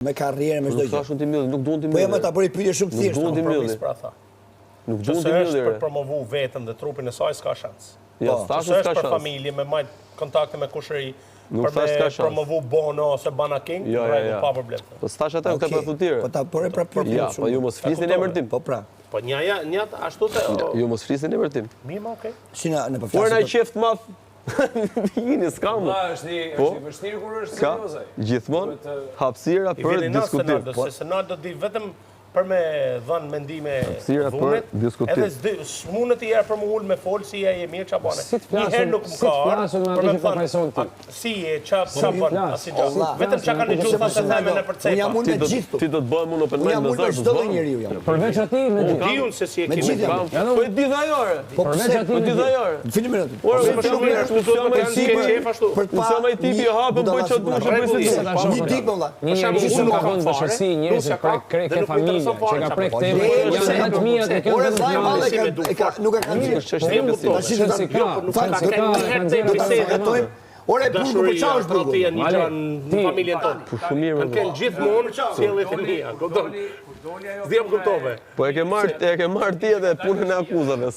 Me karrierë, me çdo gjë. Nuk thashun ti mylli, nuk duan ti Po mylli. jam ta bëri pyetje shumë thjeshtë. Nuk duan ti mylli. Nuk duan ti mylli. Për promovu veten dhe trupin e saj s'ka shans. Ja, thashun s'ka për shans. familje, me majt kontakte me kushëri, Nuk për thash me s'ka shans. promovu Bono ose Bana King, pa problem. Po s'tash ata këta për futirë. Po ta bëre pra për Ja, po ju mos flisni në emërtim. Po pra. Po nja ashtu të... Ju mos flisni në emërtim. Mirë, ma, okej. Si në Por përflasë. na qeft madh. Jini s'kam. është i vështirë kur është Ka serioze. gjithmonë hapësira I për vini na diskutim. Senado, se Senado di vetëm për me dhënë mendime Hapësira për diskutim. Edhe s'munët i erë për më ullë me folë si e mirë qa bane. Si të flasun- Njëherë nuk më si të ka flasun me për atë me që profesion ti. si e qa bane, asi gjatë. Allah. Vetëm qa ka një gjuhë të theme në Unë jam përcepa. unë me gjithë. Ti do të bëhem unë open Unë mind jam në unë me zërë. çdo lloj njeriu jam. Përveç atij me Di unë se si e Me kemi. gjithë jam. Po e di dha jore. Po përveç pse? atij Po di dha jore. Fini me atë. Ora, Për shumë mirë, nuk jam ai tipi. qef ashtu. Për të Unë jam ai tipi i hapën bëj çfarë duhet të bëj se Një ditë valla. Një njeri që ka vënë bashkësi, njerëz që ke familje, që ka prek tempo, janë më të mirë të kenë Ora vetëm vllai fjalë. valle nuk e kanë Është gjithë. çështje e besimit. Tash do Si ta ka, nuk falë ka se ka, kanë zirë biseda, biseda. hetojmë. Ora e burgu për Dashuria, çfarë është burgu? tradhtia një Vale, gjë në ti- familjen tonë. Po shumë mirë Kanë më. gjithmonë sjelljet e mia, kupton? S'di kuptove. Po e ke marrë ti edhe punën e akuzave.